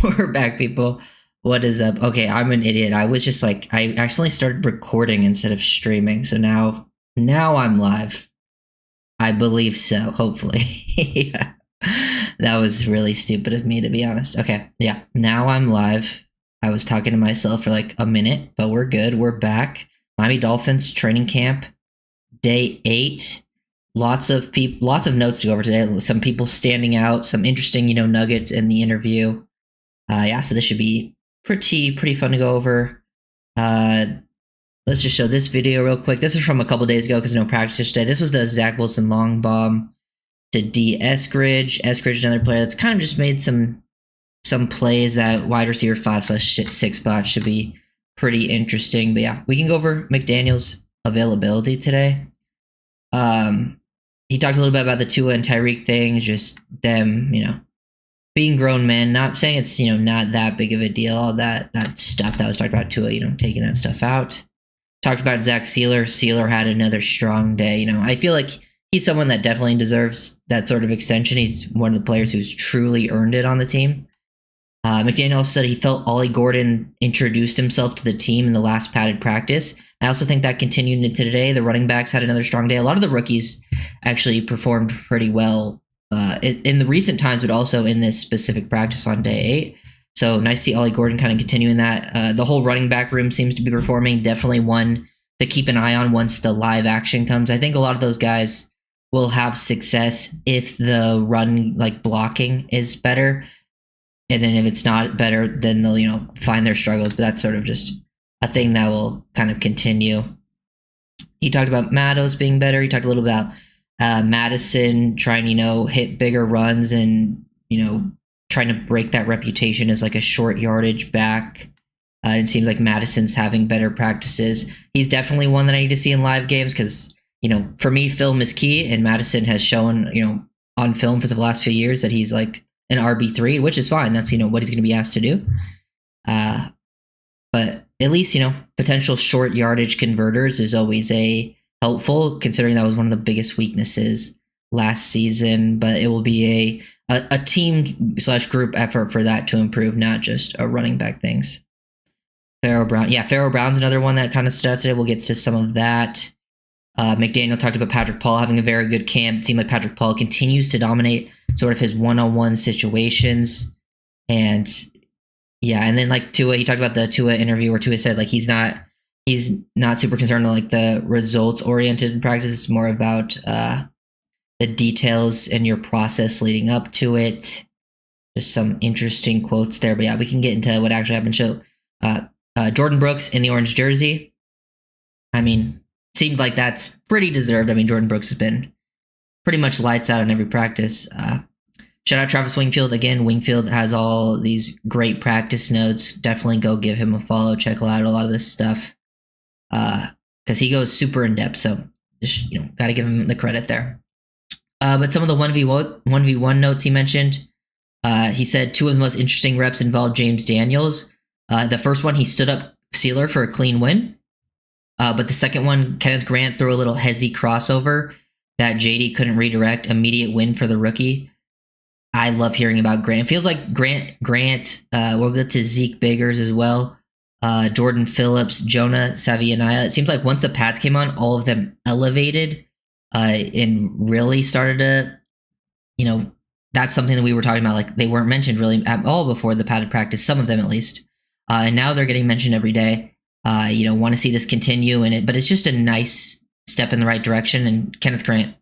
We're back, people. What is up? Okay, I'm an idiot. I was just like, I accidentally started recording instead of streaming. So now I'm live. I believe so, hopefully. Yeah. That was really stupid of me, to be honest. Okay, yeah. Now I'm live. I was talking to myself for like a minute, but we're good. We're back. Miami Dolphins training camp, day 8. Lots of notes to go over today. Some people standing out, some interesting, nuggets in the interview. Yeah, so this should be pretty fun to go over. Let's just show this video real quick. This is from a couple days ago because no practice today. This was the Zach Wilson long bomb to D. Eskridge. Eskridge, another player that's kind of just made some plays that wide receiver 5/6 spot should be pretty interesting. But yeah, we can go over McDaniel's availability today. He talked a little bit about the Tua and Tyreek things, just them, being grown men. Not saying it's, not that big of a deal. All that stuff that was talked about Tua, taking that stuff out. Talked about Zach Sealer. Sealer had another strong day. I feel like he's someone that definitely deserves that sort of extension. He's one of the players who's truly earned it on the team. McDaniel said he felt Ollie Gordon introduced himself to the team in the last padded practice. I also think that continued into today. The running backs had another strong day. A lot of the rookies actually performed pretty well in the recent times, but also in this specific practice on day 8. So nice to see Ollie Gordon kind of continuing that. The whole running back room seems to be performing. Definitely one to keep an eye on once the live action comes. I think a lot of those guys will have success if the run blocking is better. And then if it's not better, then they'll, find their struggles. But that's sort of just a thing that will kind of continue. He talked about Mattos being better. He talked a little about Madison trying, hit bigger runs and, trying to break that reputation as like a short yardage back. It seems like Madison's having better practices. He's definitely one that I need to see in live games because, for me, film is key. And Madison has shown, on film for the last few years that he's like an RB3, which is fine. That's, what he's going to be asked to do. But at least, potential short yardage converters is always helpful, considering that was one of the biggest weaknesses last season. But it will be a team/group effort for that to improve, not just a running back things. Pharaoh Brown. Yeah, Pharaoh Brown's another one that kind of stood out today. We'll get to some of that. McDaniel talked about Patrick Paul having a very good camp. It seemed like Patrick Paul continues to dominate sort of his one-on-one situations. And yeah, and then Tua, he talked about the Tua interview where Tua said he's not super concerned with the results oriented practice. It's more about the details and your process leading up to it. Just some interesting quotes there. But yeah, we can get into what actually happened. So Jordan Brooks in the orange jersey. I mean, seemed like that's pretty deserved. I mean, Jordan Brooks has been pretty much lights out in every practice. Shout out Travis Wingfield. Again, Wingfield has all these great practice notes. Definitely go give him a follow. Check out a lot of this stuff because he goes super in depth. So just, got to give him the credit there. But some of the 1v1 notes he mentioned, he said 2 of the most interesting reps involved James Daniels. The first one, he stood up Sealer for a clean win. But the second one, Kenneth Grant threw a little hezzy crossover that JD couldn't redirect. Immediate win for the rookie. I love hearing about Grant. It feels like Grant. We'll get to Zeke Biggers as well. Jordan Phillips, Jonah Savianaya. It seems like once the pads came on, all of them elevated and really started to, that's something that we were talking about. They weren't mentioned really at all before the padded practice, some of them at least. And now they're getting mentioned every day. Want to see this continue but it's just a nice step in the right direction. And Kenneth Grant,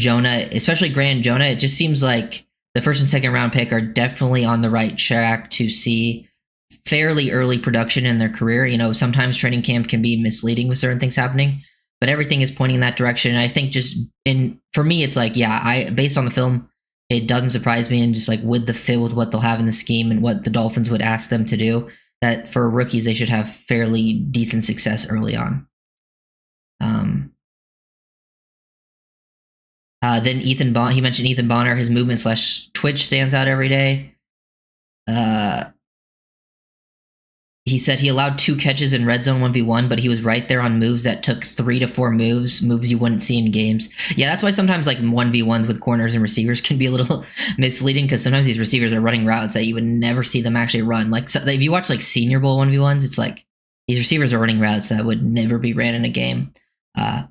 Jonah, especially Grant and Jonah, it just seems like the first and second round pick are definitely on the right track to see fairly early production in their career. Sometimes training camp can be misleading with certain things happening, but everything is pointing in that direction. And I think for me, it's based on the film, it doesn't surprise me. And just with the fit with what they'll have in the scheme and what the Dolphins would ask them to do, that for rookies, they should have fairly decent success early on. Then Ethan Bonner, he mentioned Ethan Bonner, his movement/twitch stands out every day. He he said he allowed 2 catches in red zone 1v1, but he was right there on moves that took 3 to 4 moves you wouldn't see in games. Yeah, that's why sometimes like 1v1s with corners and receivers can be a little misleading, because sometimes these receivers are running routes that you would never see them actually run. Like, so if you watch like Senior Bowl 1v1s, it's like these receivers are running routes that would never be ran in a game.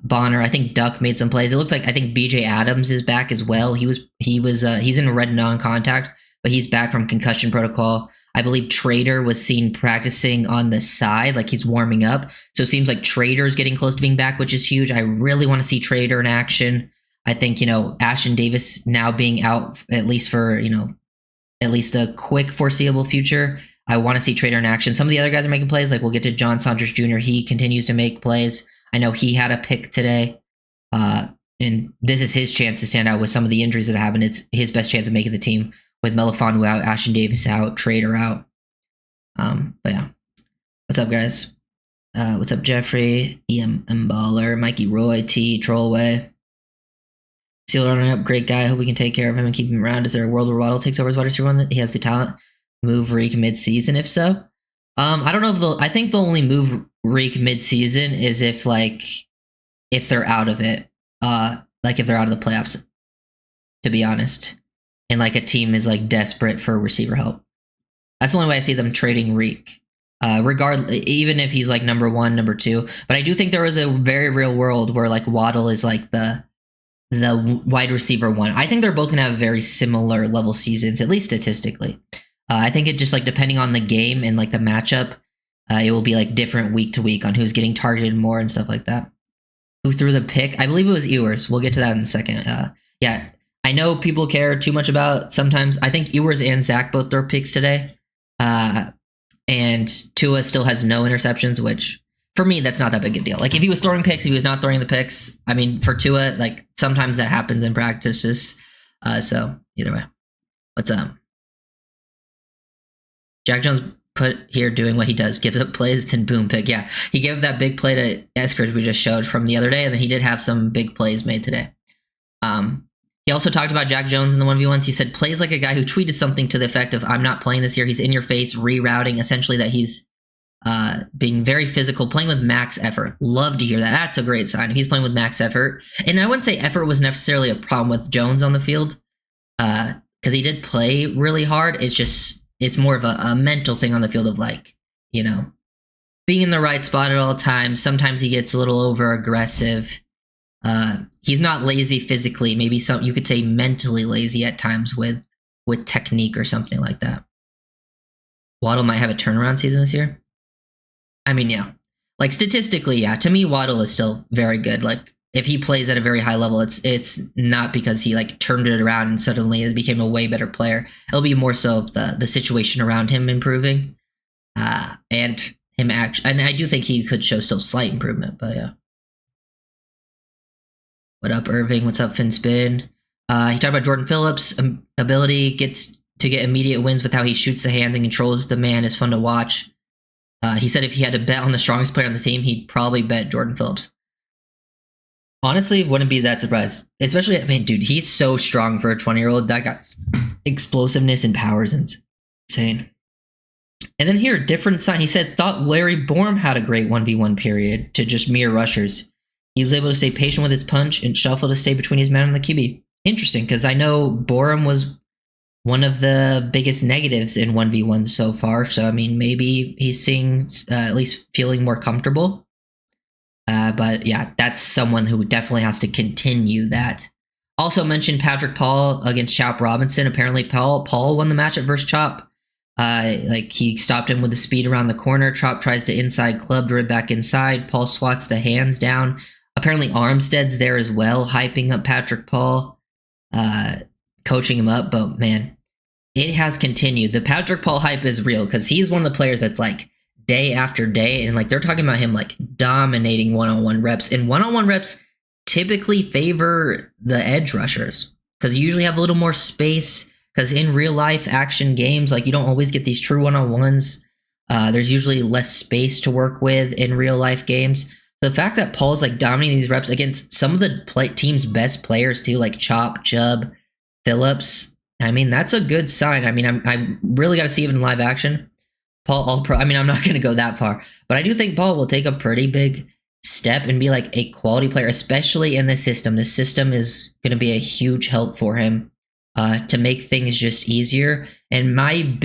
Bonner, I think Duck made some plays. It looked like, I think BJ Adams is back as well. He's in red non-contact, but he's back from concussion protocol. I believe Trader was seen practicing on the side, like he's warming up. So it seems like Trader's getting close to being back, which is huge. I really want to see Trader in action. I think, Ashton Davis now being out, at least for, at least a quick foreseeable future. I want to see Trader in action. Some of the other guys are making plays. Like, we'll get to John Saunders Jr. He continues to make plays. I know he had a pick today. And this is his chance to stand out with some of the injuries that happened. It's his best chance of making the team, with Melifonwu out, Ashton Davis out, Trader out. But yeah. What's up, guys? What's up, Jeffrey? EM Baller, Mikey Roy, T, Trollway. Seal running up, great guy. Hope we can take care of him and keep him around. Is there a world where Waddle takes over as wide receiver one that he has the talent? Move Reek mid-season, if so? I don't know if I think they'll only move Reek mid-season is if they're out of it. Like if they're out of the playoffs, to be honest. And like a team is like desperate for receiver help. That's the only way I see them trading Reek. Even if he's like number 1, number 2. But I do think there is a very real world where like Waddle is like the wide receiver 1. I think they're both going to have very similar level seasons, at least statistically. I think it just like depending on the game and like the matchup, it will be like different week to week on who's getting targeted more and stuff like that. Who threw the pick? I believe it was Ewers. We'll get to that in a second. Yeah, I know people care too much about sometimes. I think Ewers and Zach both throw picks today. And Tua still has no interceptions, which for me, that's not that big a deal. Like if he was throwing picks, if he was not throwing the picks, I mean, for Tua, like sometimes that happens in practices. So either way, what's up? Jack Jones put here doing what he does, gives up plays, then boom, pick. Yeah, he gave that big play to Eskridge we just showed from the other day, and then he did have some big plays made today. He also talked about Jack Jones in the 1v1s. He said, plays like a guy who tweeted something to the effect of, I'm not playing this year. He's in your face, rerouting, essentially that he's being very physical, playing with max effort. Love to hear that. That's a great sign. He's playing with max effort. And I wouldn't say effort was necessarily a problem with Jones on the field, because he did play really hard. It's more of a mental thing on the field of like, being in the right spot at all times. Sometimes he gets a little over aggressive. He's not lazy physically. Maybe you could say mentally lazy at times with technique or something like that. Waddle might have a turnaround season this year. I mean, yeah. Like statistically, yeah. To me, Waddle is still very good. Like if he plays at a very high level, it's not because he like turned it around and suddenly became a way better player. It'll be more so of the situation around him improving, and him and I do think he could show still slight improvement, but yeah. What up, Irving? What's up, FinSpin? He talked about Jordan Phillips' ability gets to get immediate wins with how he shoots the hands and controls the man is fun to watch. He said if he had to bet on the strongest player on the team, he'd probably bet Jordan Phillips. Honestly, wouldn't be that surprised. Especially, I mean, dude, he's so strong for a 20-year-old. That guy, explosiveness and power is insane. And then here, different sign. He said, thought Larry Borom had a great 1v1 period to just mere rushers. He was able to stay patient with his punch and shuffle to stay between his man and the QB. Interesting, because I know Borom was one of the biggest negatives in 1v1 so far. So, I mean, maybe he's seeing, at least feeling more comfortable. But yeah, that's someone who definitely has to continue that. Also mentioned Patrick Paul against Chop Robinson. Apparently Paul won the matchup versus Chop. Like he stopped him with the speed around the corner. Chop tries to inside club to rip back inside. Paul swats the hands down. Apparently Armstead's there as well, hyping up Patrick Paul, coaching him up. But man, it has continued. The Patrick Paul hype is real because he's one of the players that's like day after day, and like they're talking about him like dominating one-on-one reps, and one-on-one reps typically favor the edge rushers because you usually have a little more space, because in real life action games, like you don't always get these true one-on-ones. There's usually less space to work with in real life games. The fact that Paul's like dominating these reps against some of the team's best players too, like Chop, Chubb, Phillips, I mean, that's a good sign. I mean, I really got to see it in live action. Paul All-Pro. I mean, I'm not going to go that far, but I do think Paul will take a pretty big step and be like a quality player, especially in the system. The system is going to be a huge help for him to make things just easier. And I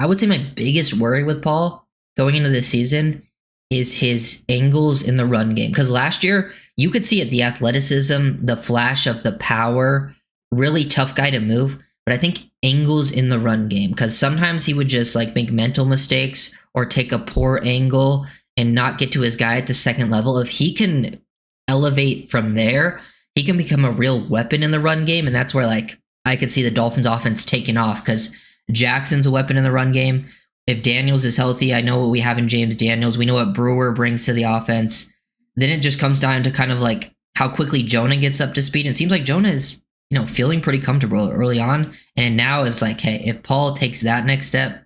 would say my biggest worry with Paul going into this season is his angles in the run game. Because last year, you could see it, the athleticism, the flash of the power, really tough guy to move. But I think angles in the run game, because sometimes he would just like make mental mistakes or take a poor angle and not get to his guy at the second level. If he can elevate from there, he can become a real weapon in the run game. And that's where like I could see the Dolphins offense taking off, because Jackson's a weapon in the run game. If Daniels is healthy, I know what we have in James Daniels. We know what Brewer brings to the offense. Then it just comes down to kind of like how quickly Jonah gets up to speed. And it seems like Jonah is, feeling pretty comfortable early on. And now it's like, hey, if Paul takes that next step,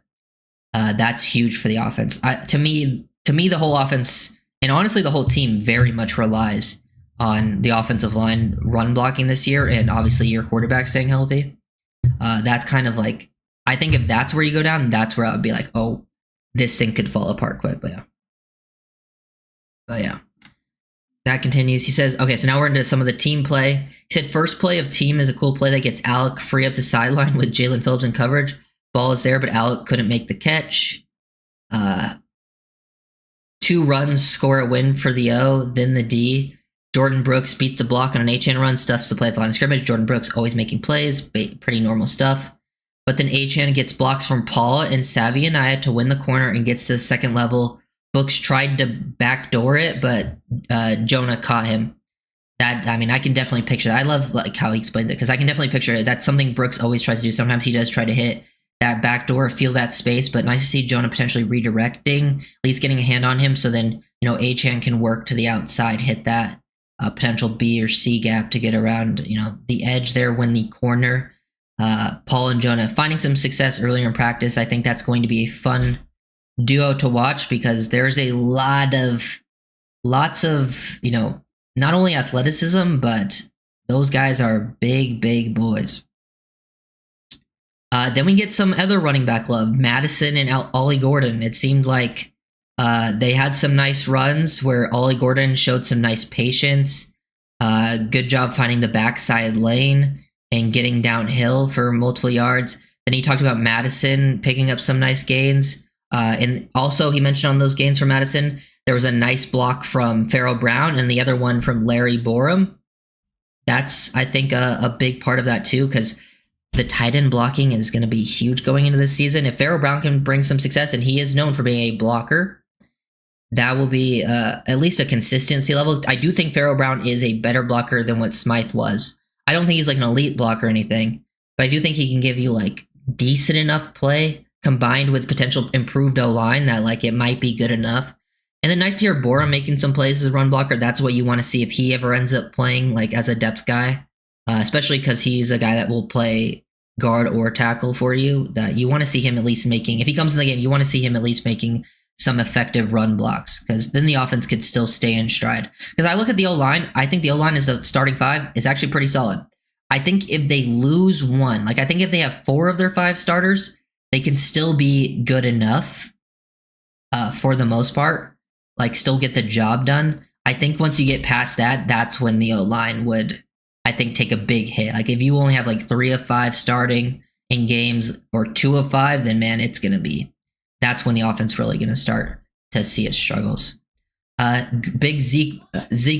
that's huge for the offense. To me, the whole offense, and honestly, the whole team very much relies on the offensive line run blocking this year, and obviously your quarterback staying healthy. That's kind of like, I think if that's where you go down, that's where I would be like, oh, this thing could fall apart quick. But yeah. That continues. He says, okay, so now we're into some of the team play. He said, first play of team is a cool play that gets Alec free up the sideline with Jalen Phillips in coverage. Ball is there, but Alec couldn't make the catch. 2 runs score a win for the O, then the D. Jordan Brooks beats the block on an H-N run, stuffs the play at the line of scrimmage. Jordan Brooks always making plays, pretty normal stuff. But then H-N gets blocks from Paul and Savianaya to win the corner and gets to the second level. Brooks tried to backdoor it, but Jonah caught him. I can definitely picture that. I love like how he explained it, because I can definitely picture it. That's something Brooks always tries to do. Sometimes he does try to hit that backdoor, feel that space, but nice to see Jonah potentially redirecting, at least getting a hand on him, so then Achane can work to the outside, hit that potential B or C gap to get around the edge there, win the corner. Paul and Jonah finding some success earlier in practice. I think that's going to be a fun duo to watch, because there's a lots of not only athleticism, but those guys are big boys. Then we get some other running back love, Madison and Ollie Gordon. It seemed like they had some nice runs where Ollie Gordon showed some nice patience. Good job finding the backside lane and getting downhill for multiple yards. Then he talked about Madison picking up some nice gains. And also he mentioned on those gains from Madison, there was a nice block from Farrell Brown and the other one from Larry Borum. That's, I think, a big part of that too, because the tight end blocking is going to be huge going into this season. If Farrell Brown can bring some success, and he is known for being a blocker, that will be at least a consistency level. I do think Farrell Brown is a better blocker than what Smythe was. I don't think he's like an elite blocker or anything, but I do think he can give you like decent enough play combined with potential improved O-line that like it might be good enough. And then nice to hear Borum making some plays as a run blocker. That's what you want to see if he ever ends up playing like as a depth guy, especially because he's a guy that will play guard or tackle for you. That you want to see him at least making, if he comes in the game, you want to see him at least making some effective run blocks, because then the offense could still stay in stride. Because I look at the O-line, I think the O-line is the starting 5 is actually pretty solid. I think if they lose one, like I think if they have 4 of their 5 starters, they can still be good enough for the most part, like still get the job done. I think once you get past that, that's when the O-line would, I think, take a big hit. Like if you only have like 3 of 5 starting in games or 2 of 5, then man, it's going to be, that's when the offense really going to start to see its struggles. Big Zeke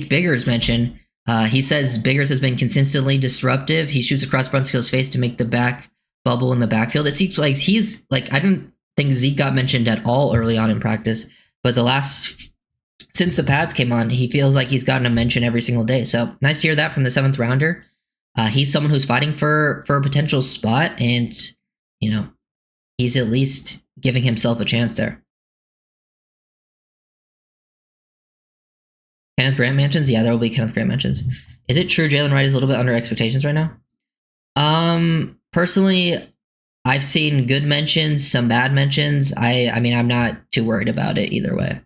Biggers mentioned, he says Biggers has been consistently disruptive. He shoots across Brunskill's face to make the back bubble in the backfield. It seems like he's like, I didn't think Zeke got mentioned at all early on in practice, but since the pads came on, he feels like he's gotten a mention every single day. So nice to hear that from the 7th rounder. He's someone who's fighting for a potential spot, and he's at least giving himself a chance there. Kenneth Grant mentions? Yeah, there will be Kenneth Grant mentions. Is it true Jalen Wright is a little bit under expectations right now? Personally, I've seen good mentions, some bad mentions. I mean, I'm not too worried about it either way.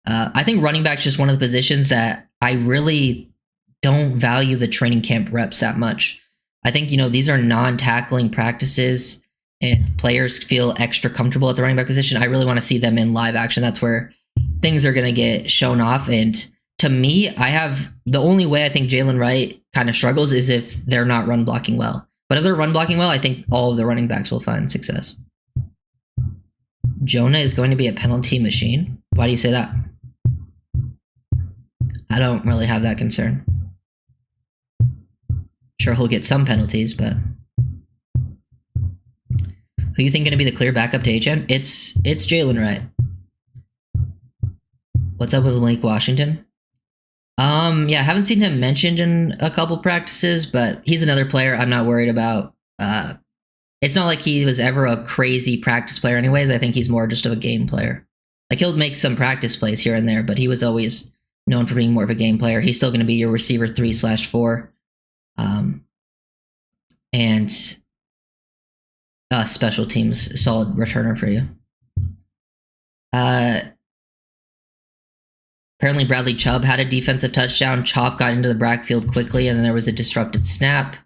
I think running back's just one of the positions that I really don't value the training camp reps that much. I think, these are non-tackling practices. and players feel extra comfortable at the running back position, I really want to see them in live action. That's where things are going to get shown off. And to me, the only way I think Jalen Wright kind of struggles is if they're not run blocking well. But if they're run blocking well, I think all of the running backs will find success. Jonah is going to be a penalty machine. Why do you say that? I don't really have that concern. Sure, he'll get some penalties, but who you think going to be the clear backup to HN? It's Jalen Wright. What's up with Malik Washington? Yeah, I haven't seen him mentioned in a couple practices, but he's another player I'm not worried about. It's not like he was ever a crazy practice player anyways. I think he's more just of a game player. Like, he'll make some practice plays here and there, but he was always known for being more of a game player. He's still going to be your receiver 3/4. And special teams solid returner for you. Apparently Bradley Chubb had a defensive touchdown. Chop got into the backfield quickly, and then there was a disrupted snap.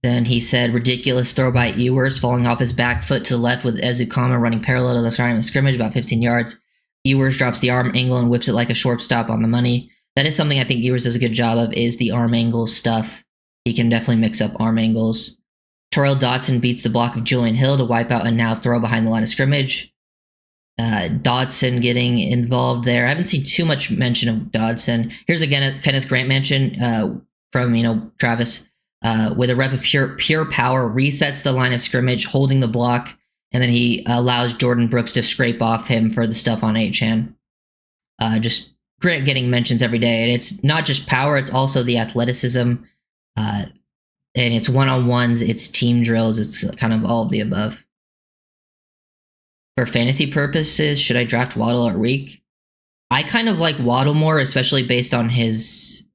Then he said, ridiculous throw by Ewers, falling off his back foot to the left with Ezukama running parallel to the line of scrimmage, about 15 yards. Ewers drops the arm angle and whips it like a shortstop on the money. That is something I think Ewers does a good job of, is the arm angle stuff. He can definitely mix up arm angles. Terrell Dodson beats the block of Julian Hill to wipe out a now throw behind the line of scrimmage. Dodson getting involved there. I haven't seen too much mention of Dodson. Here's again a Kenneth Grant mention from Travis. With a rep of pure power, resets the line of scrimmage, holding the block, and then he allows Jordan Brooks to scrape off him for the stuff on HN. Just Grant getting mentions every day, and it's not just power, it's also the athleticism, and it's one-on-ones, it's team drills, it's kind of all of the above. For fantasy purposes, should I draft Waddle or Week? I kind of like Waddle more, especially based on his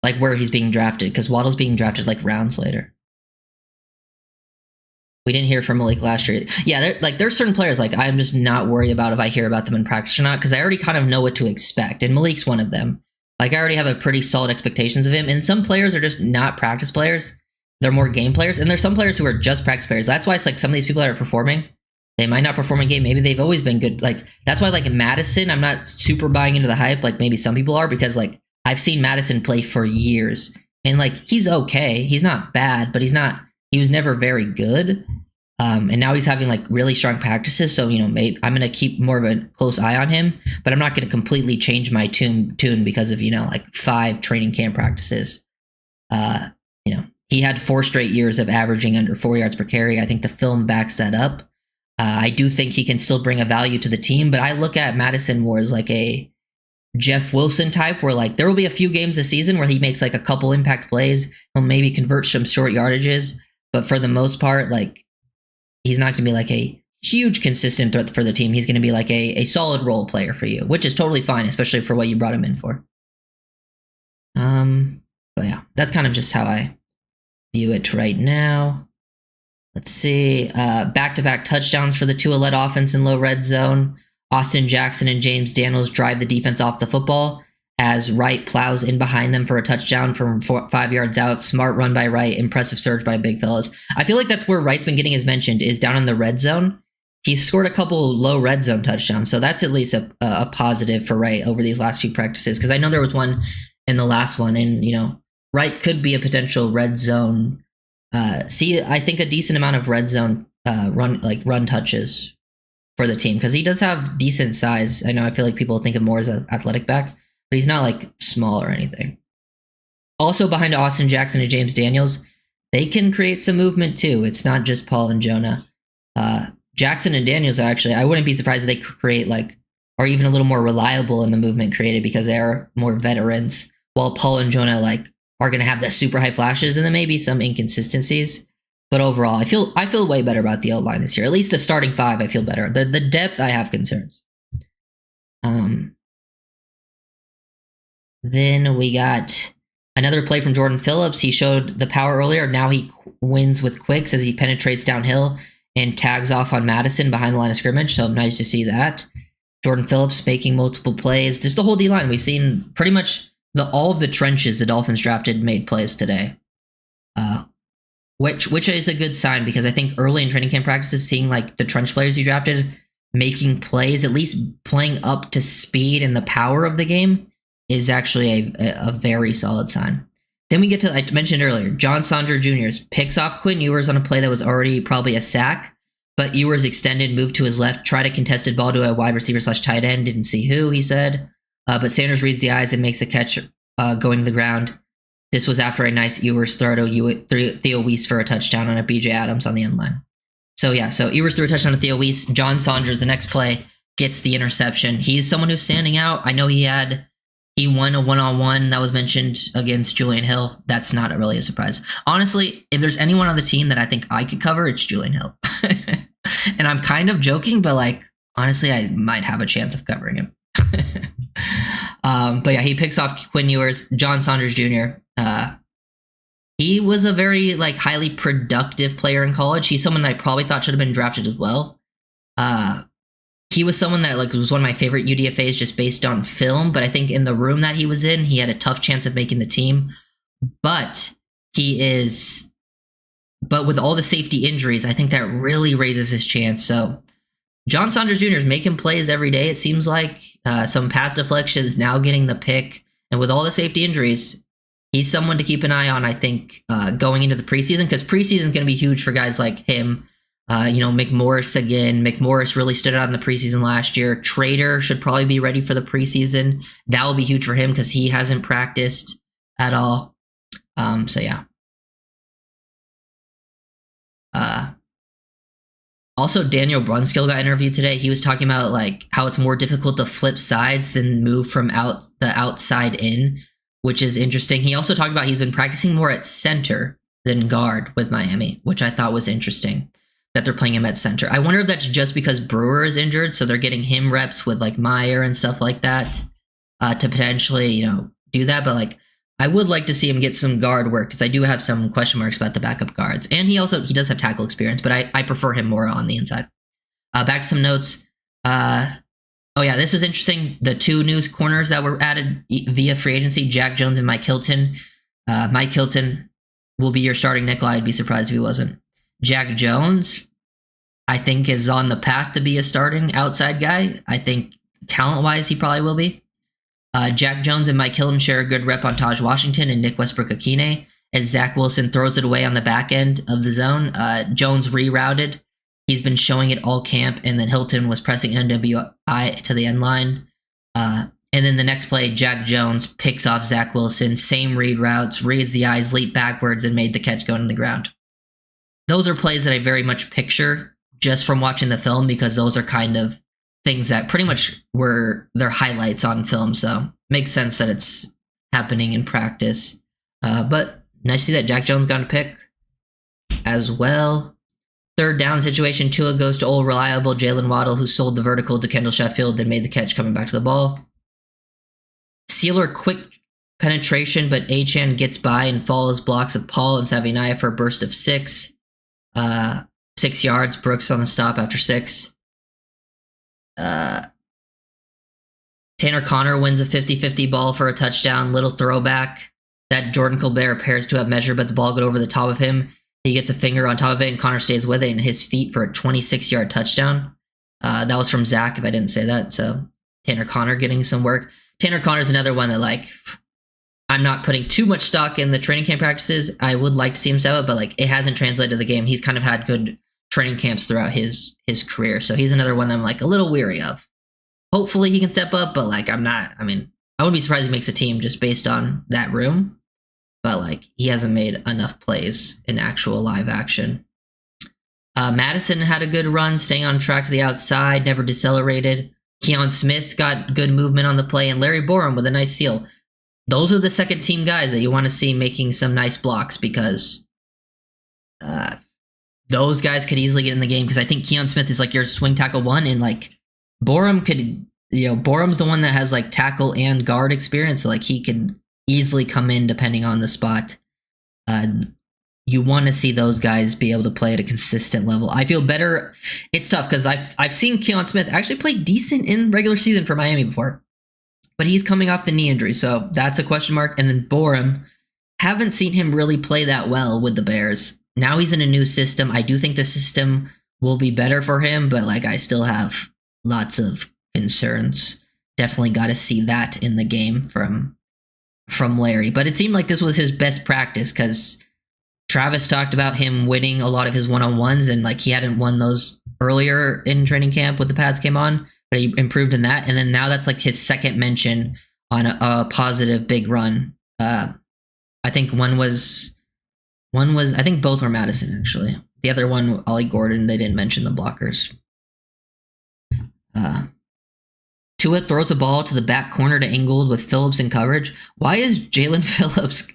like where he's being drafted, because Waddle's being drafted like rounds later. We didn't hear from Malik last year. Yeah, there's certain players like I'm just not worried about if I hear about them in practice or not, because I already kind of know what to expect, and Malik's one of them. Like, I already have a pretty solid expectations of him, and some players are just not practice players. They're more game players, and there's some players who are just practice players. That's why it's like some of these people that are performing, they might not perform in game. Maybe they've always been good. Like, that's why like Madison, I'm not super buying into the hype like maybe some people are, because like I've seen Madison play for years, and like he's okay. He's not bad, but he was never very good. And now he's having like really strong practices. So, maybe I'm going to keep more of a close eye on him, but I'm not going to completely change my tune because of, like 5 training camp practices. He had 4 straight years of averaging under 4 yards per carry. I think the film backs that up. I do think he can still bring a value to the team, but I look at Madison more as like a Jeff Wilson type, where like there will be a few games this season where he makes like a couple impact plays. He'll maybe convert some short yardages, but for the most part, like he's not going to be like a huge consistent threat for the team. He's going to be like a solid role player for you, which is totally fine, especially for what you brought him in for. But yeah, that's kind of just how I view it right now. Let's see. Back-to-back touchdowns for the Tua-led offense in low red zone. Austin Jackson and James Daniels drive the defense off the football as Wright plows in behind them for a touchdown from 5 yards out. Smart run by Wright. Impressive surge by big fellas. I feel like that's where Wright's been getting his mentioned, is down in the red zone. He's scored a couple low red zone touchdowns, so that's at least a positive for Wright over these last few practices, because I know there was one in the last one, and Wright could be a potential red zone. I think a decent amount of red zone run touches for the team, because he does have decent size. I know I feel like people think of more as an athletic back, but he's not like small or anything. Also behind Austin Jackson and James Daniels, they can create some movement too. It's not just Paul and Jonah. Jackson and Daniels are actually, I wouldn't be surprised if they create are even a little more reliable in the movement created, because they are more veterans, while Paul and Jonah are going to have the super high flashes and then maybe some inconsistencies. But overall, I feel way better about the O-line this year. At least the starting 5, I feel better. The depth, I have concerns. Then we got another play from Jordan Phillips. He showed the power earlier. Now he wins with quicks as he penetrates downhill and tags off on Madison behind the line of scrimmage. So nice to see that. Jordan Phillips making multiple plays. Just the whole D-line. We've seen pretty much all of the trenches the Dolphins drafted made plays today. Which is a good sign, because I think early in training camp practices, seeing like the trench players you drafted making plays, at least playing up to speed and the power of the game, is actually a very solid sign. Then we get to, I mentioned earlier, John Saunders Jr. picks off Quinn Ewers on a play that was already probably a sack, but Ewers extended, moved to his left, tried a contested ball to a wide receiver / tight end, didn't see who, he said. But Sanders reads the eyes and makes a catch going to the ground. This was after a nice Ewers throw to Theo Weiss for a touchdown on a BJ Adams on the end line. So Ewers threw a touchdown to Theo Weiss. John Saunders, the next play, gets the interception. He's someone who's standing out. I know he won a one-on-one that was mentioned against Julian Hill. That's not really a surprise. Honestly, if there's anyone on the team that I think I could cover, it's Julian Hill. And I'm kind of joking, but like, honestly, I might have a chance of covering him. But yeah, he picks off Quinn Ewers. John Saunders Jr. He was a very like highly productive player in college. He's someone that I probably thought should have been drafted as well. He was someone that like was one of my favorite UDFAs just based on film, but I think in the room that he was in, he had a tough chance of making the team. But with all the safety injuries, I think that really raises his chance. So John Saunders Jr. is making plays every day, it seems like. Some pass deflections, now getting the pick. And with all the safety injuries, he's someone to keep an eye on, I think, going into the preseason, because preseason is going to be huge for guys like him. McMorris again. McMorris really stood out in the preseason last year. Trader should probably be ready for the preseason. That will be huge for him because he hasn't practiced at all. Also, Daniel Brunskill got interviewed today. He was talking about like how it's more difficult to flip sides than move from the outside in, which is interesting. He also talked about he's been practicing more at center than guard with Miami, which I thought was interesting that they're playing him at center. I wonder if that's just because Brewer is injured, so they're getting him reps with like Meyer and stuff like that to potentially, do that. But like, I would like to see him get some guard work because I do have some question marks about the backup guards. And he does have tackle experience, but I prefer him more on the inside. Back to some notes. This was interesting. The two news corners that were added via free agency, Jack Jones and Mike Hilton. Mike Hilton will be your starting nickel. I'd be surprised if he wasn't. Jack Jones, I think, is on the path to be a starting outside guy. I think talent-wise, he probably will be. Jack Jones and Mike Hilton share a good rep on Taj Washington and Nick Westbrook-Akine as Zach Wilson throws it away on the back end of the zone. Jones rerouted. He's been showing it all camp, and then Hilton was pressing NWI to the end line. And then the next play, Jack Jones picks off Zach Wilson, same read routes, reads the eyes, leaped backwards, and made the catch going to the ground. Those are plays that I very much picture just from watching the film, because those are kind of things that pretty much were their highlights on film. So makes sense that it's happening in practice. But nice to see that Jack Jones got a pick as well. Third down situation, Tua goes to old reliable Jalen Waddle, who sold the vertical to Kendall Sheffield and made the catch coming back to the ball. Sealer quick penetration, but Achane gets by and follows blocks of Paul and Savinaya for a burst of 6. 6 yards. Brooks on the stop after 6. Tanner Connor wins a 50-50 ball for a touchdown. Little throwback that Jordan Colbert appears to have measured, but the ball got over the top of him. He gets a finger on top of it, and Connor stays with it and his feet for a 26-yard touchdown. That was from Zach, if I didn't say that. So Tanner Connor getting some work. Tanner Connor's another one that, like, I'm not putting too much stock in the training camp practices. I would like to see him step up, but like, it hasn't translated to the game. He's kind of had good training camps throughout his career. So he's another one that I'm like a little weary of. Hopefully he can step up, but like, I wouldn't be surprised if he makes a team just based on that room. But like, he hasn't made enough plays in actual live action. Madison had a good run, staying on track to the outside, never decelerated. Keon Smith got good movement on the play, and Larry Borum with a nice seal. Those are the second team guys that you want to see making some nice blocks, because those guys could easily get in the game, because I think Keon Smith is like your swing tackle 1, and like Borum could, Borum's the one that has like tackle and guard experience, so like he could easily come in depending on the spot. You want to see those guys be able to play at a consistent level. I feel better. It's tough because I've seen Keon Smith actually play decent in regular season for Miami before, but he's coming off the knee injury, so that's a question mark. And then Borum, haven't seen him really play that well with the Bears. Now he's in a new system. I do think the system will be better for him, but like I still have lots of concerns. Definitely got to see that in the game from Larry. But it seemed like this was his best practice because Travis talked about him winning a lot of his one-on-ones, and like he hadn't won those earlier in training camp when the pads came on, but he improved in that. And then now that's like his second mention on a positive big run. I think one was I think both were Madison actually. The other one, Ollie Gordon, they didn't mention the blockers. Tua throws the ball to the back corner to Ingold with Phillips in coverage. Why is Jalen Phillips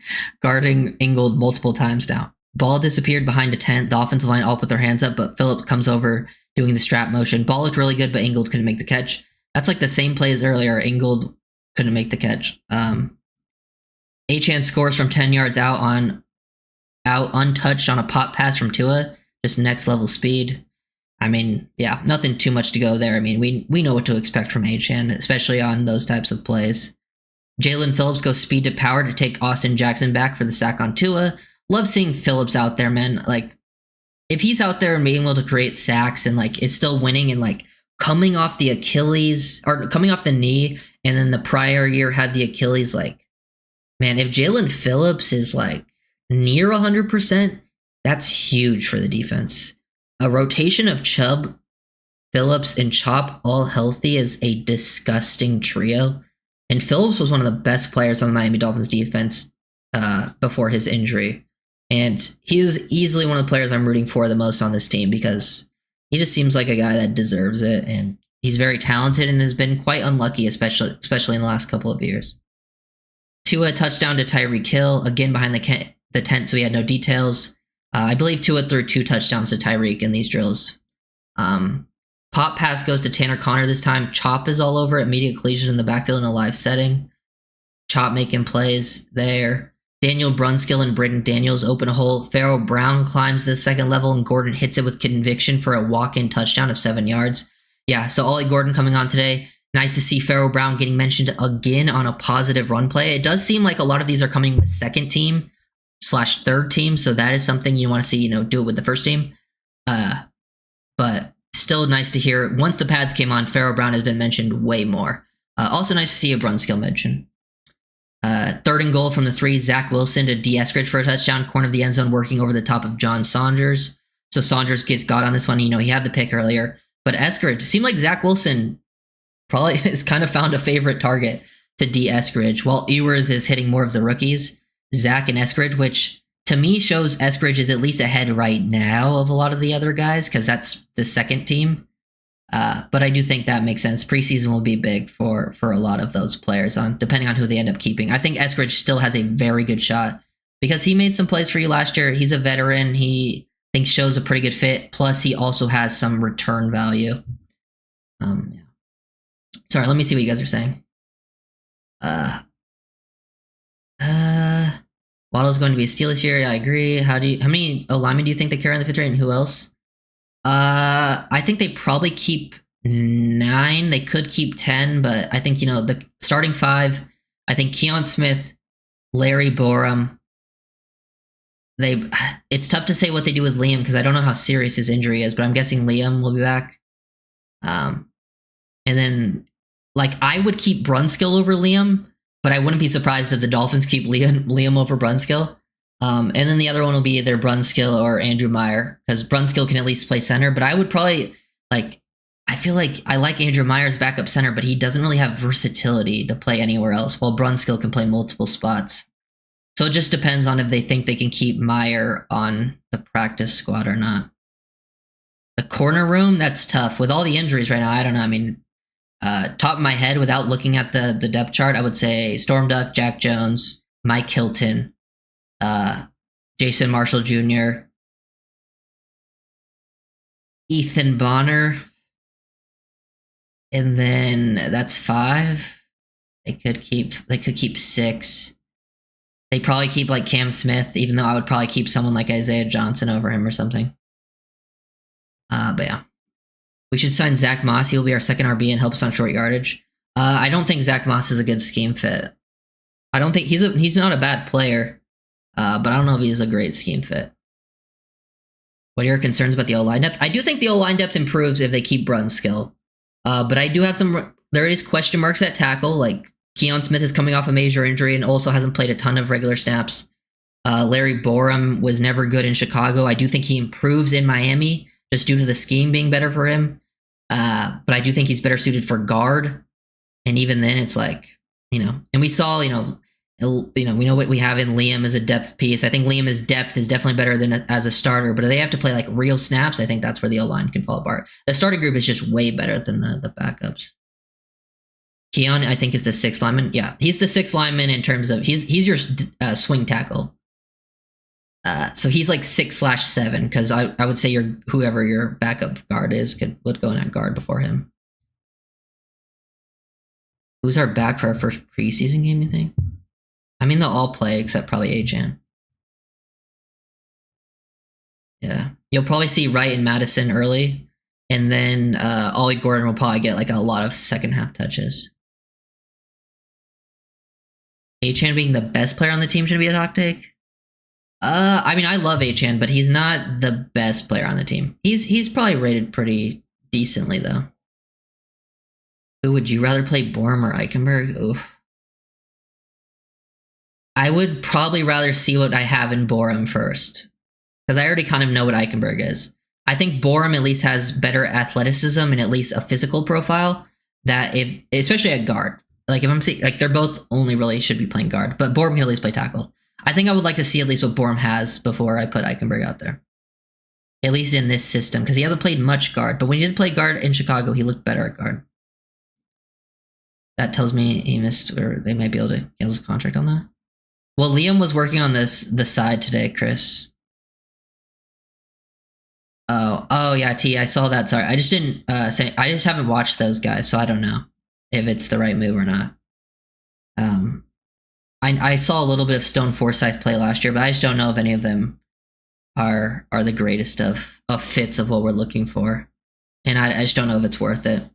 guarding Ingold multiple times now? Ball disappeared behind a tent. The offensive line all put their hands up, but Phillips comes over doing the strap motion. Ball looked really good, but Ingold couldn't make the catch. That's like the same play as earlier. Ingold couldn't make the catch. Achane scores from 10 yards out untouched on a pop pass from Tua. Just next level speed. I mean, yeah, nothing too much to go there. I mean, we know what to expect from Achane, especially on those types of plays. Jalen Phillips goes speed to power to take Austin Jackson back for the sack on Tua. Love seeing Phillips out there, man. Like, if he's out there and being able to create sacks and like is still winning and like coming off the Achilles or coming off the knee, and then the prior year had the Achilles, like, man, if Jalen Phillips is like near 100%, that's huge for the defense. A rotation of Chubb, Phillips, and Chop all healthy is a disgusting trio. And Phillips was one of the best players on the Miami Dolphins defense before his injury. And he is easily one of the players I'm rooting for the most on this team because he just seems like a guy that deserves it. And he's very talented and has been quite unlucky, especially in the last couple of years. Tua touchdown to Tyreek Hill, again behind the tent, so we had no details. I believe Tua threw 2 touchdowns to Tyreek in these drills. Pop pass goes to Tanner Conner this time. Chop is all over it. Immediate collision in the backfield in a live setting. Chop making plays there. Daniel Brunskill and Braden Daniels open a hole. Pharaoh Brown climbs the second level and Gordon hits it with conviction for a walk-in touchdown of 7 yards. Yeah, so Ollie Gordon coming on today. Nice to see Pharaoh Brown getting mentioned again on a positive run play. It does seem like a lot of these are coming with second team / third team, so that is something you want to see, do it with the first team. But still nice to hear. Once the pads came on, Pharaoh Brown has been mentioned way more. Also nice to see a Brunskill mention. 3rd and goal from the 3, Zach Wilson to D. Eskridge for a touchdown, corner of the end zone, working over the top of John Saunders. So Saunders gets got on this one. He had the pick earlier, but Eskridge seemed like Zach Wilson probably has kind of found a favorite target to D. Eskridge, while Ewers is hitting more of the rookies, Zach and Eskridge, which to me shows Eskridge is at least ahead right now of a lot of the other guys because that's the second team. But I do think that makes sense. Preseason will be big for a lot of those players, depending on who they end up keeping. I think Eskridge still has a very good shot because he made some plays for you last year. He's a veteran. He thinks shows a pretty good fit. Plus, he also has some return value. Yeah. Sorry, let me see what you guys are saying. Waddle's going to be a steal this year. I agree. How many linemen do you think they carry on the 5th rate, and who else? I think they probably keep 9. They could keep 10, but I think, the starting 5, I think Keon Smith, Larry Borum. It's tough to say what they do with Liam because I don't know how serious his injury is, but I'm guessing Liam will be back. And then, I would keep Brunskill over Liam, but I wouldn't be surprised if the Dolphins keep Liam over Brunskill. And then the other one will be either Brunskill or Andrew Meyer, because Brunskill can at least play center. But I would probably, I feel like I like Andrew Meyer's backup center, but he doesn't really have versatility to play anywhere else, while Brunskill can play multiple spots. So it just depends on if they think they can keep Meyer on the practice squad or not. The corner room, that's tough. With all the injuries right now, I don't know. I mean, top of my head, without looking at the depth chart, I would say Storm Duck, Jack Jones, Mike Hilton, Jason Marshall Jr., Ethan Bonner, and then that's 5. They could keep 6. They probably keep Cam Smith, even though I would probably keep someone like Isaiah Johnson over him or something. But yeah. We should sign Zach Moss. He'll be our second RB and help us on short yardage. I don't think Zach Moss is a good scheme fit. I don't think he's not a bad player, but I don't know if he's a great scheme fit. What are your concerns about the O-line depth? I do think the O-line depth improves if they keep Brunskill. But I do have there is question marks at tackle. Like Keon Smith is coming off a major injury and also hasn't played a ton of regular snaps. Larry Borum was never good in Chicago. I do think he improves in Miami just due to the scheme being better for him. But I do think he's better suited for guard. And even then it's like, and we saw, we know what we have in Liam as a depth piece. I think Liam as depth is definitely better than as a starter, but if they have to play like real snaps, I think that's where the O-line can fall apart. The starting group is just way better than the backups. Keon, I think, is the sixth lineman. Yeah, he's the sixth lineman in terms of he's your swing tackle. So he's like 6/7 because I would say whoever your backup guard is would go in at guard before him. Who's our back for our first preseason game, you think? I mean, they'll all play except probably Achan. Yeah. You'll probably see Wright and Madison early, and then Ollie Gordon will probably get like a lot of second half touches. Achan being the best player on the team should be a hot take. I mean, I love Achan, but he's not the best player on the team. He's probably rated pretty decently, though. Who would you rather play, Borum or Eichenberg? Oof. I would probably rather see what I have in Borum first, because I already kind of know what Eichenberg is. I think Borum at least has better athleticism and at least a physical profile that especially at guard. Like if I'm seeing, like they're both only really should be playing guard, but Borum can at least play tackle. I think I would like to see at least what Borum has before I put Eichenberg out there. At least in this system, because he hasn't played much guard, but when he did play guard in Chicago, he looked better at guard. That tells me he missed, or they might be able to get his contract on that. Well, Liam was working on the side today, Chris. Oh yeah, T, I saw that. Sorry, I just didn't say. I just haven't watched those guys, so I don't know if it's the right move or not. I saw a little bit of Stone Forsyth play last year, but I just don't know if any of them are the greatest of fits of what we're looking for, and I just don't know if it's worth it.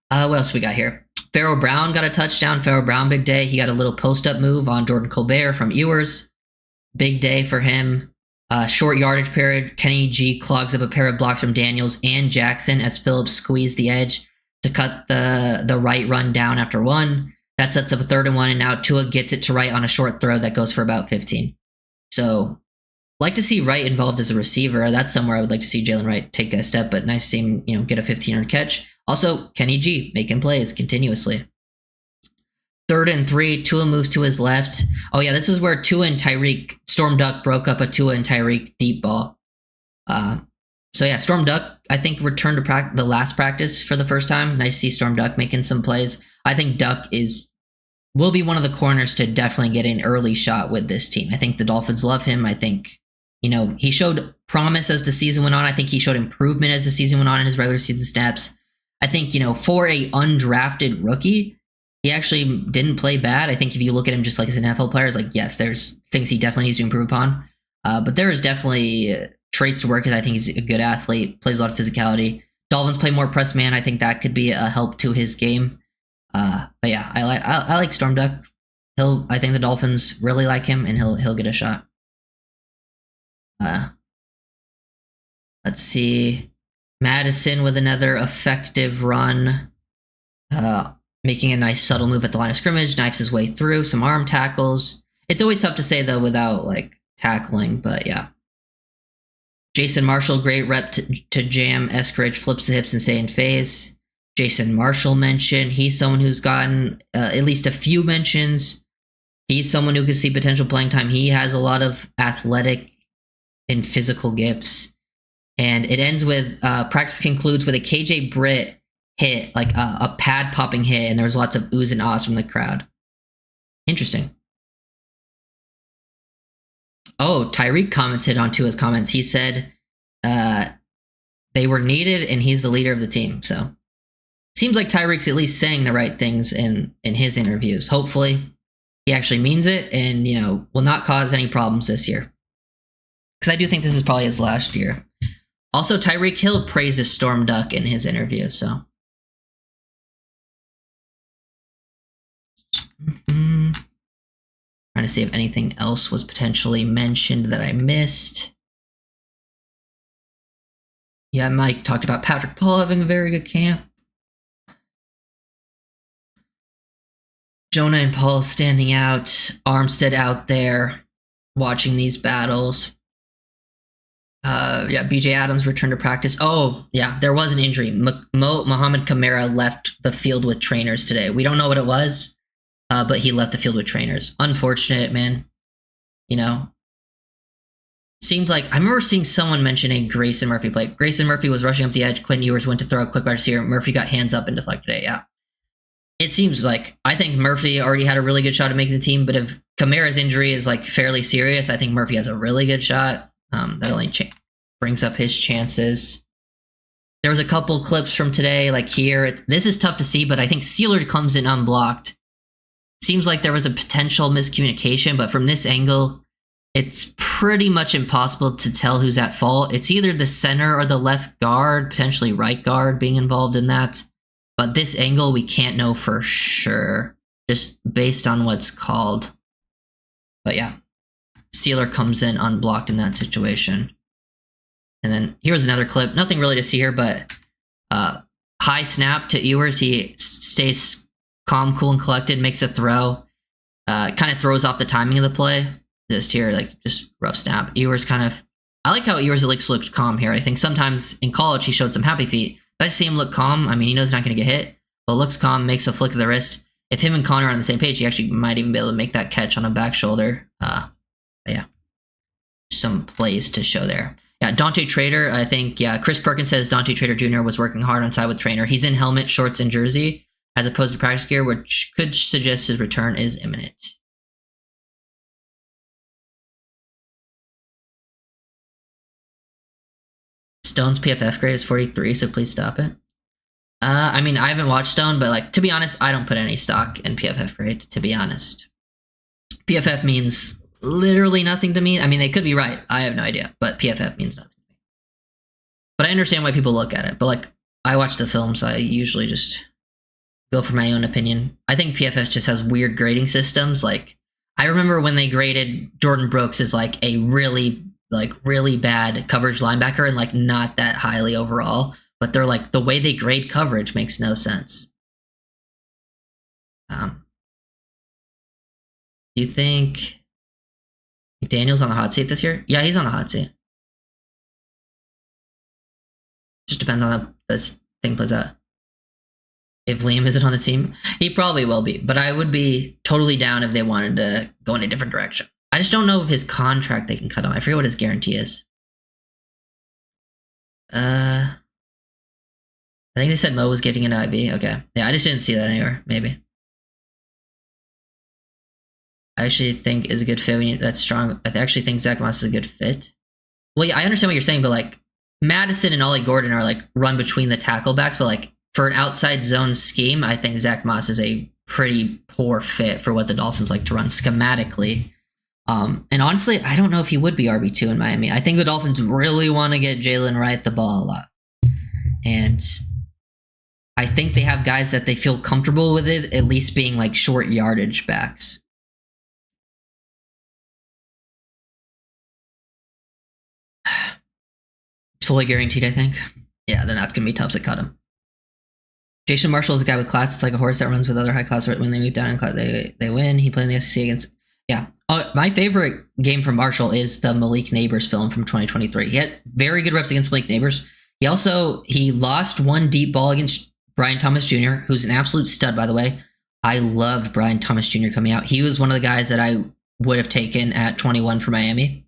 What else we got here? Pharaoh Brown got a touchdown. Pharaoh Brown, big day. He got a little post-up move on Jordan Colbert from Ewers. Big day for him. Short yardage period. Kenny G clogs up a pair of blocks from Daniels and Jackson as Phillips squeezed the edge to cut the right run down after one. That sets up a 3rd and 1, and now Tua gets it to Wright on a short throw that goes for about 15. So, like to see Wright involved as a receiver. That's somewhere I would like to see Jalen Wright take a step, but nice to see him, get a 15-yard catch. Also, Kenny G making plays continuously. 3rd and 3, Tua moves to his left. Oh yeah, this is where Tua and Tyreek, Storm Duck broke up a Tua and Tyreek deep ball. So yeah, Storm Duck, I think, returned to the last practice for the first time. Nice to see Storm Duck making some plays. I think Duck will be one of the corners to definitely get an early shot with this team. I think the Dolphins love him. I think, he showed promise as the season went on. I think he showed improvement as the season went on in his regular season snaps. I think, for a undrafted rookie, he actually didn't play bad. I think if you look at him just like as an NFL player, it's like, yes, there's things he definitely needs to improve upon. But there is definitely traits to work with. I think he's a good athlete, plays a lot of physicality. Dolphins play more press man. I think that could be a help to his game. But yeah, I like Storm Duck. I think the Dolphins really like him, and he'll get a shot. Let's see. Madison with another effective run, making a nice subtle move at the line of scrimmage, knifes his way through, some arm tackles. It's always tough to say, though, without, tackling, but yeah. Jason Marshall, great rep to jam Eskridge, flips the hips and stay in phase. Jason Marshall mentioned. He's someone who's gotten at least a few mentions. He's someone who could see potential playing time. He has a lot of athletic and physical gifts. And it ends with, practice concludes with a KJ Britt hit, like a pad popping hit, and there was lots of oohs and ahs from the crowd. Interesting. Oh, Tyreek commented on Tua's comments. He said they were needed, and he's the leader of the team. So seems like Tyreek's at least saying the right things in his interviews. Hopefully he actually means it and, will not cause any problems this year. Because I do think this is probably his last year. Also, Tyreek Hill praises Storm Duck in his interview, so Trying to see if anything else was potentially mentioned that I missed. Yeah, Mike talked about Patrick Paul having a very good camp. Jonah and Paul standing out. Armstead out there watching these battles. BJ Adams returned to practice. Oh, yeah, there was an injury. Mohamed Kamara left the field with trainers today. We don't know what it was, but he left the field with trainers. Unfortunate, man. You know, seemed like I remember seeing someone mention a Grayson Murphy play. Grayson Murphy was rushing up the edge. Quinn Ewers went to throw a quick wide receiver. Murphy got hands up and deflected it. Yeah. It seems like I think Murphy already had a really good shot at making the team, but if Kamara's injury is like fairly serious, I think Murphy has a really good shot. That only brings up his chances. There was a couple clips from today, like here. This is tough to see, but I think Sealer comes in unblocked. Seems like there was a potential miscommunication, but from this angle, it's pretty much impossible to tell who's at fault. It's either the center or the left guard, potentially right guard being involved in that. But this angle, we can't know for sure, just based on what's called. But yeah, Sealer comes in unblocked in that situation. And then here's another clip. Nothing really to see here, but high snap to Ewers. He stays calm, cool, and collected, makes a throw. Kind of throws off the timing of the play. Just here, like, just rough snap. Ewers kind of... I like how Ewers looked calm here. I think sometimes in college he showed some happy feet. I see him look calm. I mean, he knows he's not going to get hit, but looks calm, makes a flick of the wrist. If him and Connor are on the same page, he actually might even be able to make that catch on a back shoulder. Yeah, some plays to show there. Yeah, Dante Trader, I think, yeah, Chris Perkins says Dante Trader Jr. was working hard on side with trainer. He's in helmet, shorts, and jersey, as opposed to practice gear, which could suggest his return is imminent. Stone's PFF grade is 43, so please stop it. I mean, I haven't watched Stone, but like, to be honest, I don't put any stock in PFF grade, to be honest. PFF means literally nothing to me. I mean, they could be right. I have no idea, but PFF means nothing to me. But I understand why people look at it. But like, I watch the film, so I usually just go for my own opinion. I think PFF just has weird grading systems. Like, I remember when they graded Jordan Brooks as like a really bad coverage linebacker and like not that highly overall, but they're like, the way they grade coverage makes no sense. Do you think McDaniel's on the hot seat this year? Yeah, he's on the hot seat. Just depends on how this thing plays out. If Liam isn't on the team, he probably will be, but I would be totally down if they wanted to go in a different direction. I just don't know if his contract they can cut him. I forget what his guarantee is. I think they said Mo was getting an IV. Okay. Yeah, I just didn't see that anywhere. Maybe. I actually think is a good fit. That's strong. I actually think Zach Moss is a good fit. Well, yeah, I understand what you're saying, but like Madison and Ollie Gordon are like run between the tackle backs, but like for an outside zone scheme, I think Zach Moss is a pretty poor fit for what the Dolphins like to run schematically. And honestly, I don't know if he would be RB2 in Miami. I think the Dolphins really want to get Jalen Wright the ball a lot. And I think they have guys that they feel comfortable with it, at least being like short yardage backs. It's fully guaranteed, I think. Yeah, then that's going to be tough to cut him. Jason Marshall is a guy with class. It's like a horse that runs with other high class. When they move down in class, they win. He played in the SEC against... Yeah. My favorite game from Marshall is the Malik Neighbors film from 2023. He had very good reps against Malik Neighbors. He lost one deep ball against Brian Thomas Jr., who's an absolute stud, by the way. I loved Brian Thomas Jr. coming out. He was one of the guys that I would have taken at 21 for Miami.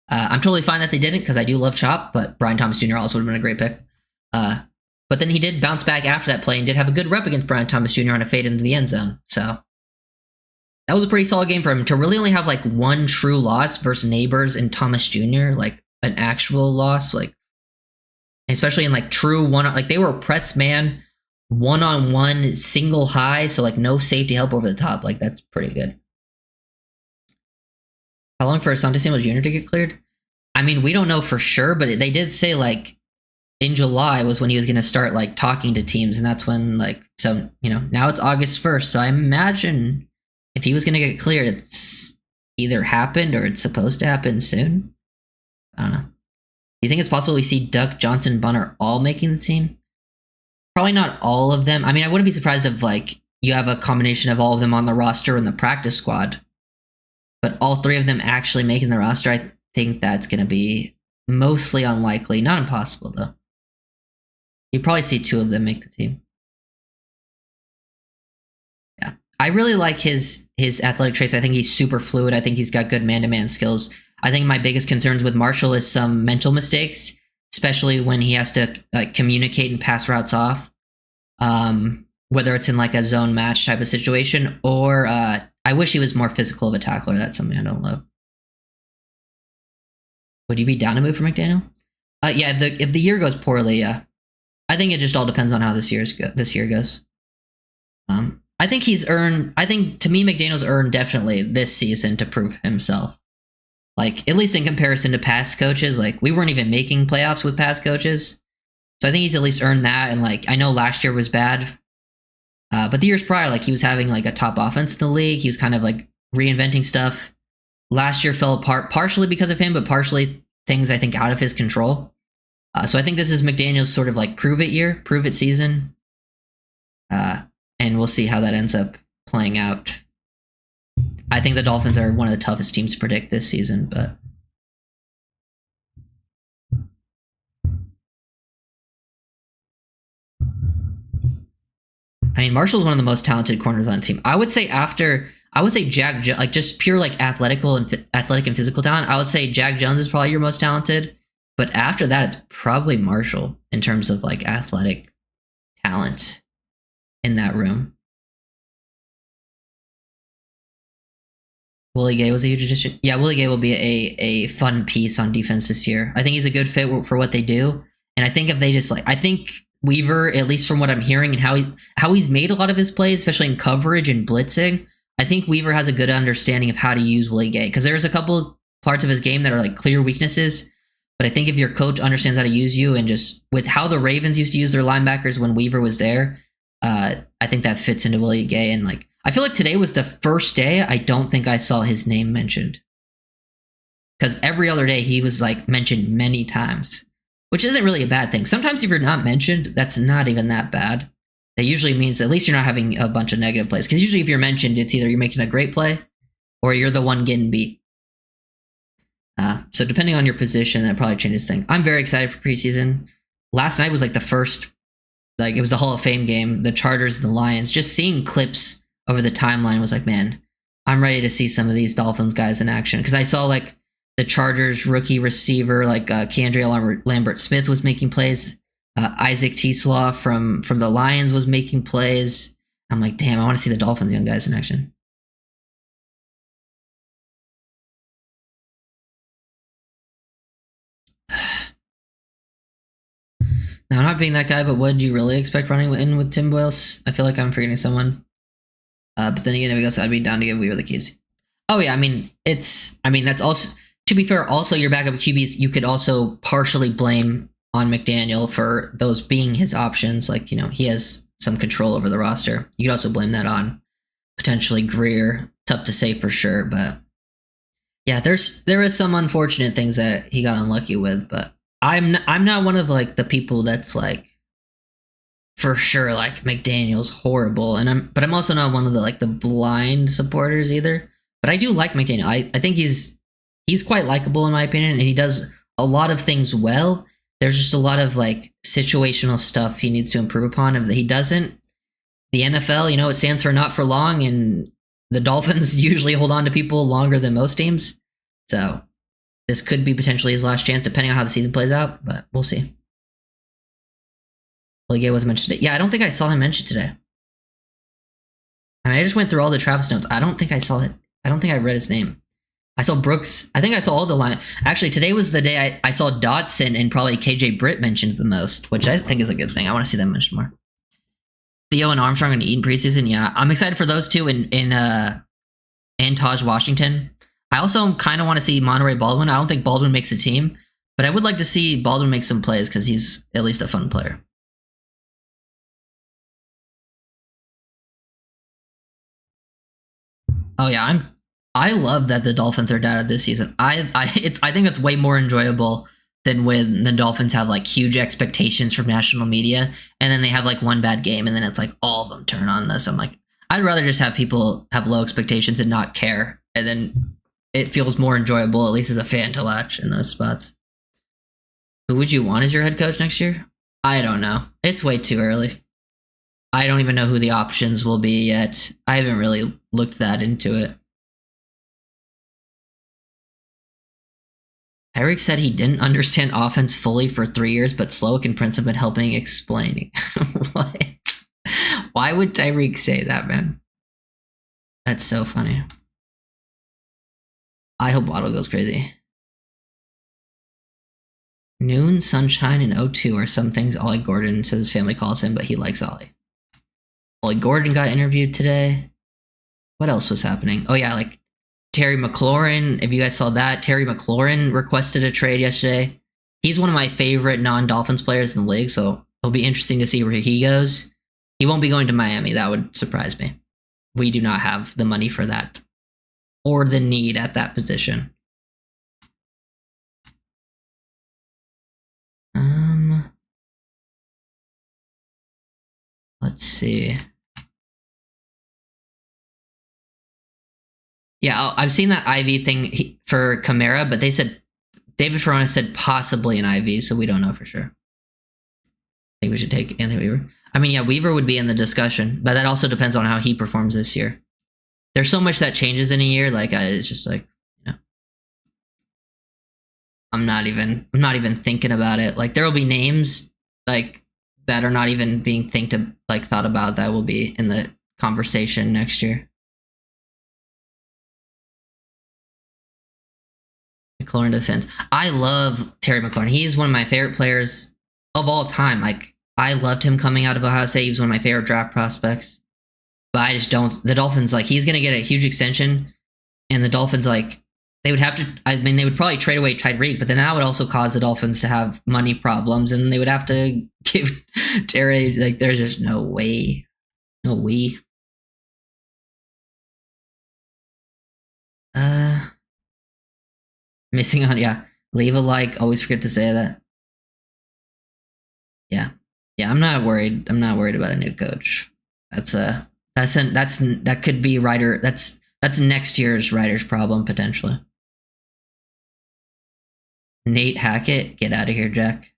I'm totally fine that they didn't because I do love Chop, but Brian Thomas Jr. also would have been a great pick. But then he did bounce back after that play and did have a good rep against Brian Thomas Jr. on a fade into the end zone. So that was a pretty solid game for him. To really only have like one true loss versus Neighbors and Thomas Jr., like an actual loss, like especially in like true one, like they were press man, one-on-one, single high, so like no safety help over the top. Like that's pretty good. How long for Asante Samuel Jr. to get cleared? I mean, we don't know for sure, but they did say like in July was when he was going to start like talking to teams, and that's when like, so, you know, now it's August 1st, so I imagine if he was going to get cleared, it's either happened or it's supposed to happen soon. I don't know. Do you think it's possible we see Duck, Johnson, Bunner all making the team? Probably not all of them. I mean, I wouldn't be surprised if like you have a combination of all of them on the roster in the practice squad, but all three of them actually making the roster, I think that's going to be mostly unlikely. Not impossible, though. You probably see two of them make the team. Yeah. I really like his athletic traits. I think he's super fluid. I think he's got good man-to-man skills. I think my biggest concerns with Marshall is some mental mistakes, especially when he has to like communicate and pass routes off. Whether it's in like a zone match type of situation, or I wish he was more physical of a tackler. That's something I don't love. Would you be down to move for McDaniel? Yeah, if the year goes poorly, yeah. I think it just all depends on how this year goes. I think he's earned. I think to me, McDaniel's earned definitely this season to prove himself. Like at least in comparison to past coaches, like we weren't even making playoffs with past coaches, so I think he's at least earned that. And like I know last year was bad, but the years prior, like he was having like a top offense in the league. He was kind of like reinventing stuff. Last year fell apart partially because of him, but partially things I think out of his control. So I think this is McDaniel's sort of like prove it season. And we'll see how that ends up playing out. I think the Dolphins are one of the toughest teams to predict this season, but I mean, Marshall's one of the most talented corners on the team. I would say Jack, like just pure like athletic and physical talent. I would say Jack Jones is probably your most talented, but after that, it's probably Marshall in terms of like athletic talent in that room. Willie Gay was a huge addition. Yeah, Willie Gay will be a fun piece on defense this year. I think he's a good fit for what they do. And I think if they just like, I think Weaver, at least from what I'm hearing and how he's made a lot of his plays, especially in coverage and blitzing, I think Weaver has a good understanding of how to use Willie Gay. Because there's a couple parts of his game that are like clear weaknesses. But I think if your coach understands how to use you, and just with how the Ravens used to use their linebackers when Weaver was there, I think that fits into Willie Gay. And like, I feel like today was the first day I don't think I saw his name mentioned. Because every other day he was like mentioned many times, which isn't really a bad thing. Sometimes if you're not mentioned, that's not even that bad. That usually means at least you're not having a bunch of negative plays. Because usually if you're mentioned, it's either you're making a great play or you're the one getting beat. So depending on your position, that probably changes things. I'm very excited for preseason. Last night was like the first, like it was the Hall of Fame game, the Chargers and the Lions. Just seeing clips over the timeline was like, man, I'm ready to see some of these Dolphins guys in action. Because I saw like the Chargers rookie receiver, like Keandre Lambert-Smith was making plays. Isaac T-Slaw from the Lions was making plays. I'm like, damn, I want to see the Dolphins young guys in action. Now, I'm not being that guy, but what do you really expect running in with Tim Boyles? I feel like I'm forgetting someone. But then again, if he goes, I'd be down to give Weaver the keys. Oh yeah, I mean, that's also, to be fair, also your backup QBs, you could also partially blame on McDaniel for those being his options. Like, you know, he has some control over the roster. You could also blame that on potentially Greer. Tough to say for sure, but yeah, there is some unfortunate things that he got unlucky with, but I'm not one of like the people that's like for sure like McDaniel's horrible, and I'm also not one of the like the blind supporters either. But I do like McDaniel. I think he's quite likable in my opinion, and he does a lot of things well. There's just a lot of like situational stuff he needs to improve upon. If he doesn't, the NFL, you know, it stands for not for long, and the Dolphins usually hold on to people longer than most teams. So this could be potentially his last chance, depending on how the season plays out, but we'll see. Ligay wasn't mentioned today. Yeah, I don't think I saw him mentioned today. I mean, I just went through all the Travis notes. I don't think I saw it. I don't think I read his name. I saw Brooks. I think I saw all the line. Actually, today was the day I saw Dotson and probably KJ Britt mentioned the most, which I think is a good thing. I want to see them mentioned more. Theo and Armstrong and Eaton preseason. Yeah, I'm excited for those two and Taj Washington. I also kind of want to see Monterey Baldwin. I don't think Baldwin makes a team, but I would like to see Baldwin make some plays because he's at least a fun player. Oh yeah, I love that the Dolphins are down this season. I think it's way more enjoyable than when the Dolphins have like huge expectations from national media and then they have like one bad game and then it's like all of them turn on this. I'm like, I'd rather just have people have low expectations and not care, and then it feels more enjoyable, at least as a fan, to watch in those spots. Who would you want as your head coach next year? I don't know. It's way too early. I don't even know who the options will be yet. I haven't really looked that into it. Eric said he didn't understand offense fully for 3 years, but Slowick and Prince have been helping explaining. What? Why would Tyreek say that, man? That's so funny. I hope Waddle goes crazy. Noon, Sunshine, and O2 are some things Ollie Gordon says his family calls him, but he likes Ollie. Ollie Gordon got interviewed today. What else was happening? Oh, yeah, like Terry McLaurin. If you guys saw that, Terry McLaurin requested a trade yesterday. He's one of my favorite non-Dolphins players in the league, so it'll be interesting to see where he goes. He won't be going to Miami. That would surprise me. We do not have the money for that or the need at that position. Let's see. Yeah, I've seen that IV thing for Kamara, but they said David Ferrona said possibly an IV, so we don't know for sure. I think we should take Anthony Weaver. I mean, yeah, Weaver would be in the discussion, but that also depends on how he performs this year. There's so much that changes in a year. Like, it's just like, you know, I'm not even thinking about it. Like, there will be names like that are not even being thought about that will be in the conversation next year. McLaurin defense. I love Terry McLaurin. He's one of my favorite players of all time. Like, I loved him coming out of Ohio State. He was one of my favorite draft prospects. But I just don't. The Dolphins, like, he's going to get a huge extension. And the Dolphins, like, they would have to. I mean, they would probably trade away Tyreek, but then that would also cause the Dolphins to have money problems. And they would have to give Terry, like, there's just no way. No way. Missing on, yeah. Leave a like. Always forget to say that. Yeah. Yeah, I'm not worried. I'm not worried about a new coach. That could be Ryder. That's next year's Ryder's problem potentially. Nate Hackett, get out of here, Jack.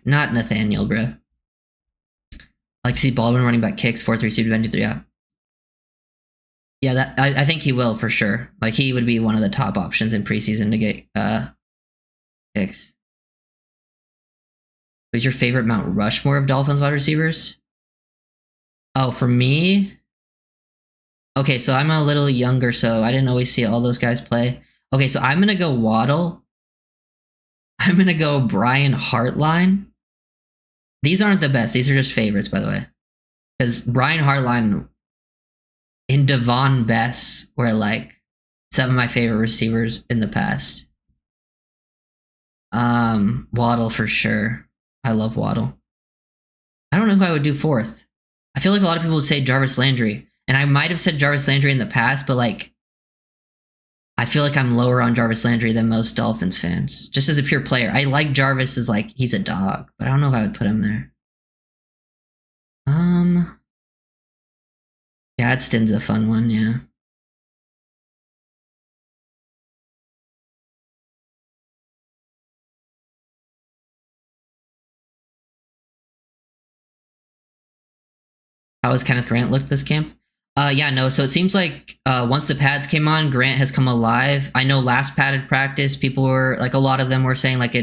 Not Nathaniel, bro. Like to see Baldwin running back kicks 4-3 23. Yeah. Yeah, that I think he will for sure. Like he would be one of the top options in preseason to get kicks. Who's your favorite Mount Rushmore of Dolphins wide receivers? Oh, for me? Okay, so I'm a little younger, so I didn't always see all those guys play. Okay, so I'm going to go Waddle. I'm going to go Brian Hartline. These aren't the best. These are just favorites, by the way. Because Brian Hartline and Devon Bess were like some of my favorite receivers in the past. Waddle for sure. I love Waddle. I don't know who I would do fourth. I feel like a lot of people would say Jarvis Landry. And I might have said Jarvis Landry in the past, but like, I feel like I'm lower on Jarvis Landry than most Dolphins fans. Just as a pure player. I like Jarvis as like, he's a dog, but I don't know if I would put him there. Gadsden's a fun one, yeah. How has Kenneth Grant looked this camp? Yeah, no. So it seems like once the pads came on, Grant has come alive. I know last padded practice, people were like, a lot of them were saying like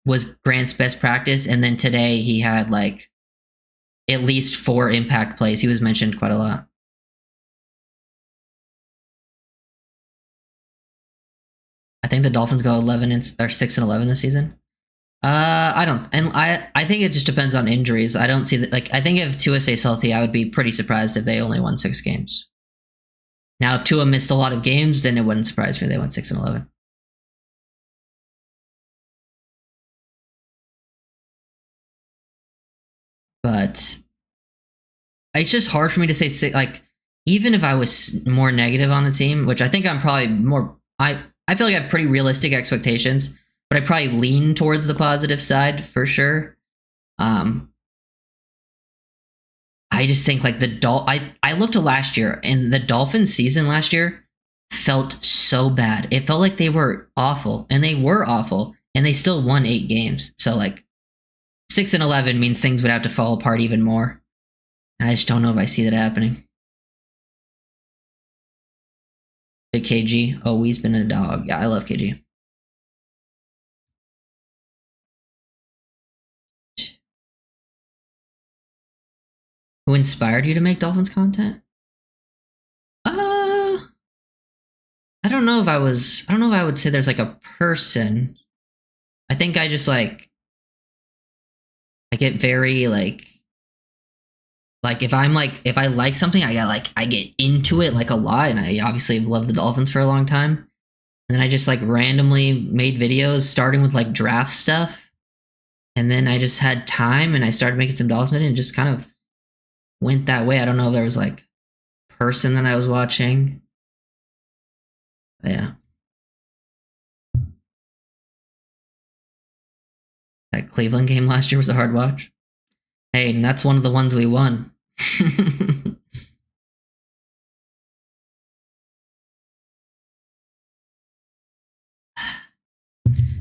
was Grant's best practice, and then today he had like at least 4 impact plays. He was mentioned quite a lot. I think the Dolphins go 6-11 this season. I don't, and I think it just depends on injuries. I don't see that. Like, I think if Tua stays healthy, I would be pretty surprised if they only won 6 games. Now, if Tua missed a lot of games, then it wouldn't surprise me if they went 6-11. But it's just hard for me to say like, even if I was more negative on the team, which I think I'm probably more, I feel like I have pretty realistic expectations, but I probably lean towards the positive side for sure. I just think like I looked to last year, and the Dolphins season last year felt so bad. It felt like they were awful, and they were awful, and they still won 8 games. So like 6-11 means things would have to fall apart even more. I just don't know if I see that happening. Big KG, always been a dog. Yeah, I love KG. Who inspired you to make Dolphins content? I don't know if I would say there's like a person. I think I just like, I get very like if I like something, I get into it like a lot, and I obviously have loved the Dolphins for a long time. And then I just like randomly made videos starting with like draft stuff. And then I just had time and I started making some Dolphins videos and just kind of went that way. I don't know if there was like a person that I was watching. But yeah. That Cleveland game last year was a hard watch. Hey, and that's one of the ones we won.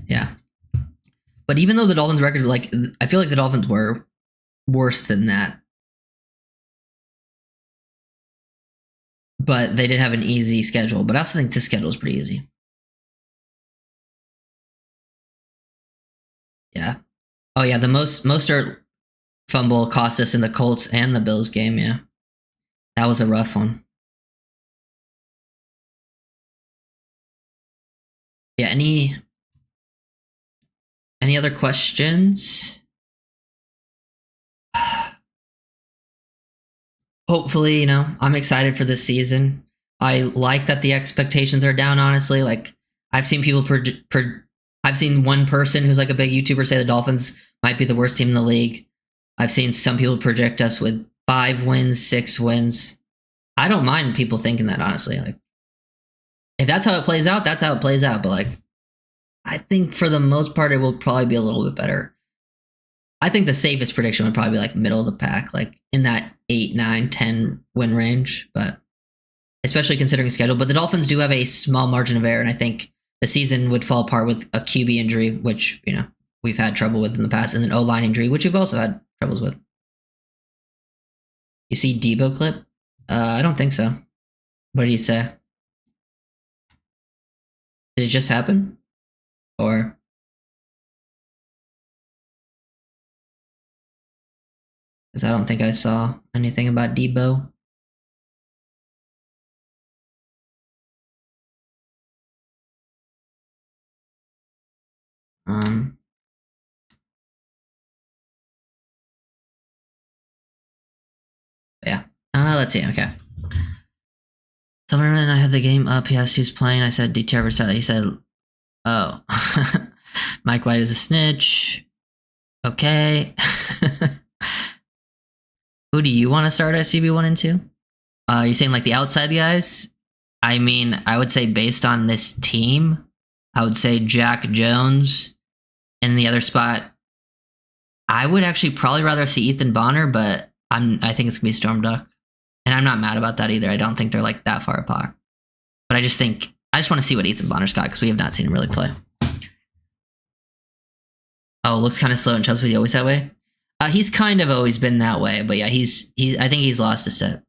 Yeah. But even though the Dolphins' records were like, I feel like the Dolphins were worse than that. But they did have an easy schedule. But I also think this schedule is pretty easy. Yeah. Oh yeah, the Mostert fumble cost us in the Colts and the Bills game. Yeah, that was a rough one. Yeah. Any other questions? Hopefully, you know, I'm excited for this season. I like that the expectations are down. Honestly, like I've seen people I've seen one person who's like a big YouTuber say the Dolphins might be the worst team in the league. I've seen some people project us with 5 wins, 6 wins. I don't mind people thinking that, honestly. Like, if that's how it plays out, that's how it plays out. But like, I think for the most part, it will probably be a little bit better. I think the safest prediction would probably be like middle of the pack, like in that 8, 9, 10 win range. But especially considering schedule. But the Dolphins do have a small margin of error, and I think the season would fall apart with a QB injury, which, you know, we've had trouble with in the past, and an O-line injury, which we've also had troubles with. You see Debo clip? I don't think so. What did he say? Did it just happen? Or? Because I don't think I saw anything about Debo. Yeah. Let's see. Okay. Summerman, I had the game up. He asked who's playing. I said DTR style. He said, "Oh, Mike White is a snitch." Okay. Who do you want to start at CB1 and 2? You saying like the outside guys? I mean, I would say based on this team, I would say Jack Jones. In the other spot, I would actually probably rather see Ethan Bonner, but I think it's gonna be Storm Duck, and I'm not mad about that either. I don't think they're like that far apart, but I just want to see what Ethan Bonner's got because we have not seen him really play. Oh, looks kind of slow, and Chubbs was he always that way? He's kind of always been that way, but yeah, he's I think he's lost a step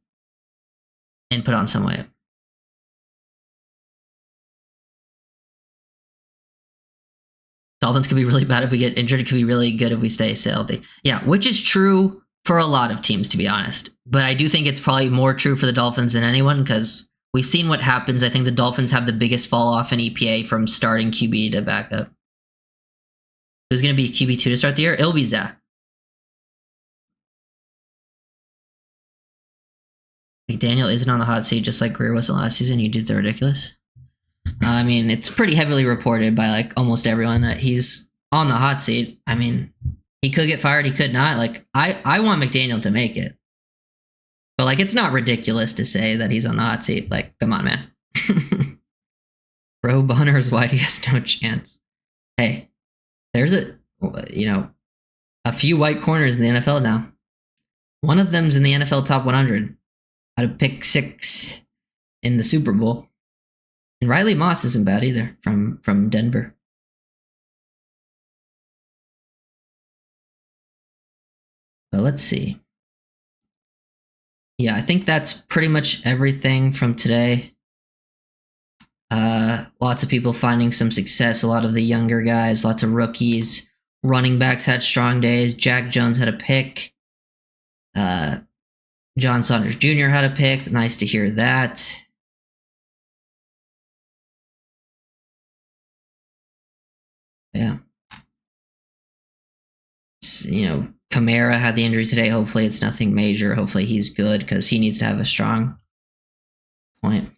and put on some weight. Dolphins could be really bad if we get injured. It could be really good if we stay healthy. Yeah, which is true for a lot of teams, to be honest. But I do think it's probably more true for the Dolphins than anyone because we've seen what happens. I think the Dolphins have the biggest fall off in EPA from starting QB to backup. Who's going to be QB2 to start the year? It'll be Zach. McDaniel isn't on the hot seat just like Greer wasn't last season. You dudes are ridiculous. I mean, it's pretty heavily reported by like almost everyone that he's on the hot seat. I mean, he could get fired, he could not. Like, I want McDaniel to make it. But like, it's not ridiculous to say that he's on the hot seat. Like, come on, man. Bro, Bonner's why he has no chance. Hey, there's a few white corners in the NFL now. One of them's in the NFL top 100. Had a pick 6 in the Super Bowl. And Riley Moss isn't bad either from Denver. But let's see. Yeah, I think that's pretty much everything from today. Lots of people finding some success. A lot of the younger guys, lots of rookies. Running backs had strong days. Jack Jones had a pick. John Saunders Jr. had a pick. Nice to hear that. Yeah. Kamara had the injury today. Hopefully it's nothing major. Hopefully he's good because he needs to have a strong point.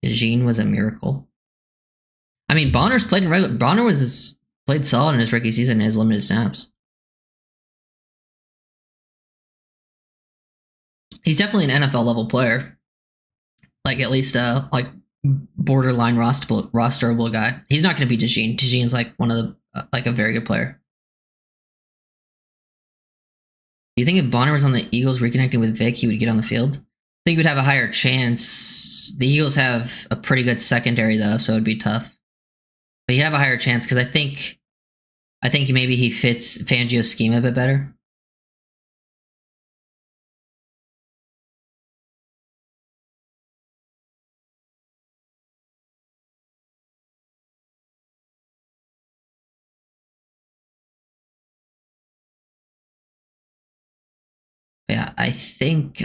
Jean was a miracle. I mean, Bonner's played in regular. Bonner played solid in his rookie season in his limited snaps. He's definitely an NFL level player. Like at least like borderline rosterable guy. He's not going to be DeJean. DeJean's like one of the like a very good player. Do you think if Bonner was on the Eagles reconnecting with Vic, he would get on the field? I think he would have a higher chance. The Eagles have a pretty good secondary though, so it'd be tough. But you have a higher chance because I think maybe he fits Fangio's scheme a bit better. Yeah, I think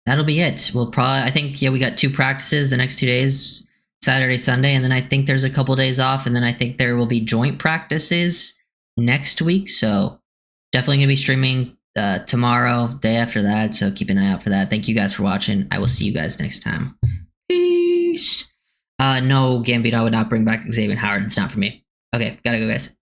that'll be it. We got 2 practices the next 2 days, Saturday, Sunday, and then I think there's a couple days off, and then I think there will be joint practices next week. So definitely gonna be streaming tomorrow, day after that. So keep an eye out for that. Thank you guys for watching. I will see you guys next time. Peace. No, Gambito, I would not bring back Xavier Howard. It's not for me. Okay, gotta go, guys.